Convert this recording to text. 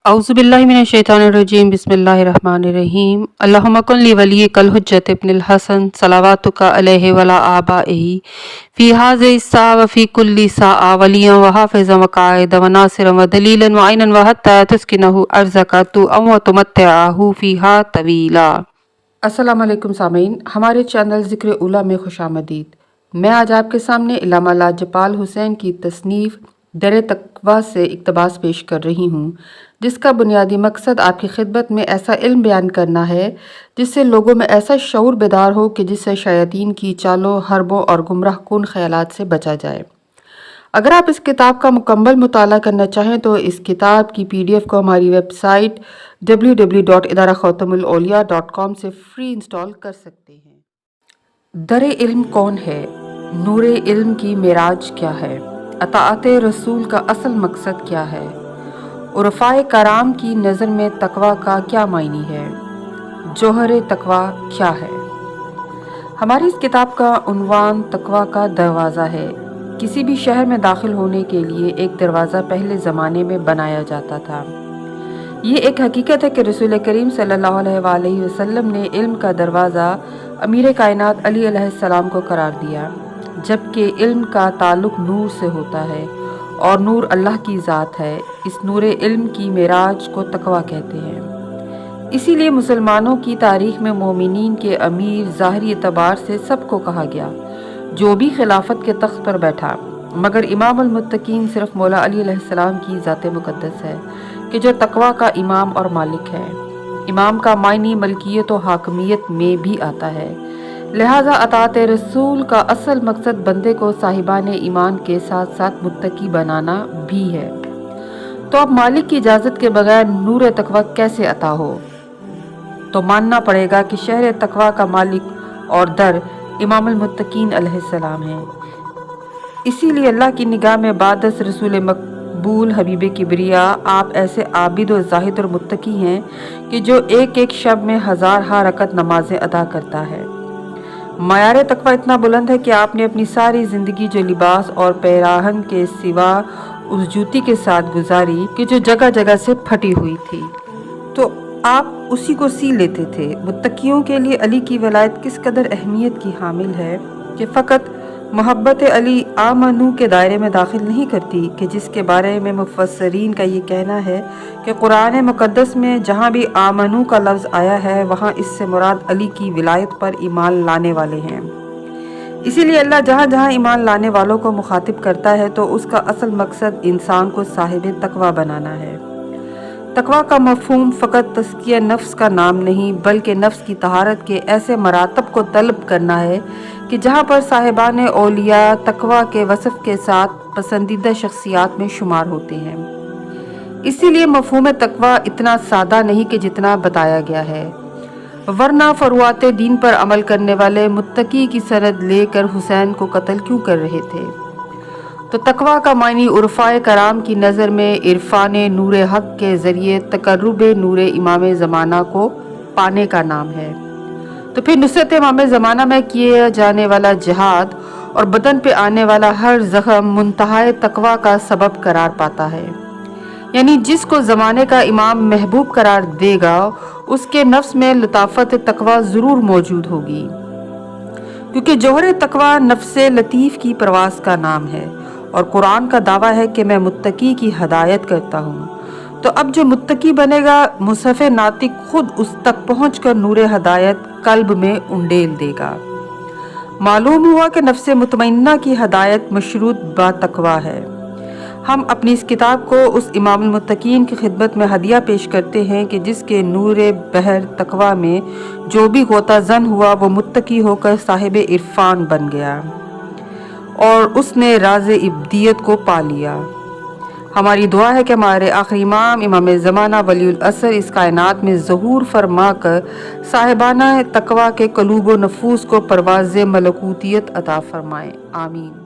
औज़ुबिल्लाहि मिनश्शैतानिर्रजीम बिस्मिल्लाहिर्रहमानिर्रहीम अल्लाहुम्मा कुन ली वलिय्यकल हुज्जत इब्निल हसन सलावातुका अलैहि वला आबाइही फ़ी हाज़िहि स्साअ व फ़ी कुल्लि साअ वलिय्यन व हाफ़िज़न व क़ाइदन व नासिरन व दलीलन व ऐनन व हत्ता तुस्किनहु अर्ज़का व तुमत्तिअहु फ़ीहा तवीला। अस्सलामु अलैकुम सामीन, हमारे चैनल ज़िक्र उला में खुशामदीद। मैं आज आपके सामने इल्लामा लाजपाल हुसैन की तसनीफ़ दर तक़वा से इक़्तिबास पेश कर रही हूँ, जिसका बुनियादी मकसद आपकी खिदमत में ऐसा इल्म बयान करना है जिससे लोगों में ऐसा शऊर बेदार हो कि जिससे शयातीन की चालों, हरबों और गुमराह कुन ख़यालात से बचा जाए। अगर आप इस किताब का मुकम्मल मुताला करना चाहें तो इस किताब की PDF को हमारी वेबसाइट www.idarakhatamulawliya.com से फ्री इंस्टॉल कर सकते हैं। दर इल्म कौन है? नूर इल्म की मेराज क्या है? अताअत रसूल का असल मकसद क्या है? उरफ़ाए कराम की नज़र में तकवा का क्या मायनी है? जौहर तकवा क्या है? हमारी इस किताब का उन्वान तकवा का दरवाज़ा है। किसी भी शहर में दाखिल होने के लिए एक दरवाज़ा पहले ज़माने में बनाया जाता था। ये एक हकीकत है कि रसूल करीम सल्लल्लाहु अलैहि वसल्लम ने इल्म का दरवाज़ा अमीर कायनात अली अलैहिस्सलाम को करार दिया, जबकि इल्म का ताल्लुक़ नूर से होता है और नूर अल्लाह की ज़ात है। इस नूर इल्म की मेराज को तकवा कहते हैं। इसीलिए मुसलमानों की तारीख़ में मोमिनीन के अमीर ज़ाहिरी एतबार से सबको कहा गया जो भी खिलाफत के तख्त पर बैठा, मगर इमाम अल मुत्तकीन सिर्फ मौला अली अलैहिस्सलाम की ज़ात मुक़द्दस है कि जो तकवा का इमाम और मालिक है। इमाम का मायनी मलकियत और हाकमियत में भी आता है, लिहाजा अताअत रसूल का असल मकसद बंदे को साहिबान ईमान के साथ साथ मुत्तकी बनाना भी है। तो अब मालिक की इजाज़त के बगैर नूर तकवा कैसे अता हो? तो मानना पड़ेगा कि शहर तकवा का मालिक और दर इमाम अल मुत्तकीन अलैहिस्सलाम है। इसीलिए अल्लाह की निगाह में बादस रसूल मकबूल हबीब किबरिया आप ऐसे आबिद और जाहिद और मुत्तकी हैं कि जो एक एक शब में हज़ार रकत नमाजें अदा करता है। मयार तकवा इतना बुलंद है कि आपने अपनी सारी ज़िंदगी जो लिबास और पैराहन के सिवा उस जूती के साथ गुजारी कि जो जगह जगह से फटी हुई थी, तो आप उसी को सी लेते थे। मुत्तकियों के लिए अली की वलायत किस कदर अहमियत की हामिल है कि फ़कत मोहब्बत अली आमनू के दायरे में दाखिल नहीं करती, कि जिसके बारे में मुफस्सरीन का ये कहना है कि कुरान मुक़द्दस में जहाँ भी आमनू का लफ्ज़ आया है वहाँ इससे मुराद अली की विलायत पर ईमान लाने वाले हैं। इसीलिए अल्लाह जहाँ जहाँ ईमान लाने वालों को मुखातिब करता है तो उसका असल मकसद इंसान को साहिब तकवा बनाना है। तकवा का मफ़हूम फ़कत तज़किया नफ्स का नाम नहीं, बल्कि नफ्स की तहारत के ऐसे मरातब को तलब करना है कि जहाँ पर साहिबान औलिया तकवा के वसफ़ के साथ पसंदीदा शख्सियात में शुमार होते हैं। इसीलिए मफ़हूम तकवा इतना सादा नहीं कि जितना बताया गया है, वरना फ़रुआत दीन पर अमल करने वाले मुत्तकी की सनद लेकर हुसैन को कत्ल क्यों कर रहे थे? तो तकवा का मायनी उर्फ़ाए कराम की नज़र में इरफान नूर हक़ के ज़रिए तक़र्रुब नूर इमाम ज़माना को पाने का नाम है। तो फिर नुसरत इमाम ज़माना में किए जाने वाला जिहाद और बदन पे आने वाला हर ज़ख़म मुंतहाए तकवा का सबब करार पाता है। यानी जिसको ज़माने का इमाम महबूब करार देगा उसके नफ्स में लताफ़त तकवा ज़रूर मौजूद होगी, क्योंकि जौहर तकवा नफ्स लतीफ़ की प्रवास का नाम है और कुरान का दावा है कि मैं मुत्तकी की हदायत करता हूँ। तो अब जो मुत्तकी बनेगा मुसहफ़ नातिक खुद उस तक पहुँचकर नूर हदायत कल्ब में उंडेल देगा। मालूम हुआ कि नफ्स मुतमइन्ना की हदायत मशरूत बा तकवा है। हम अपनी इस किताब को उस इमाम मुत्तकीन की खिदमत में हदिया पेश करते हैं कि जिसके नूर बहर तकवा में जो भी गोता ज़न हुआ वो मुत्तकी होकर साहिब इरफान बन गया और उसने राज़ इब्दियत को पा लिया। हमारी दुआ है कि हमारे आखिरी इमाम इमाम ज़माना वलीउल असर इस कायनात में ज़हूर फरमा कर साहिबाना तकवा के क़ुलूब व नफूस को परवाज़ मलकूतियत अता फरमाए। आमीन।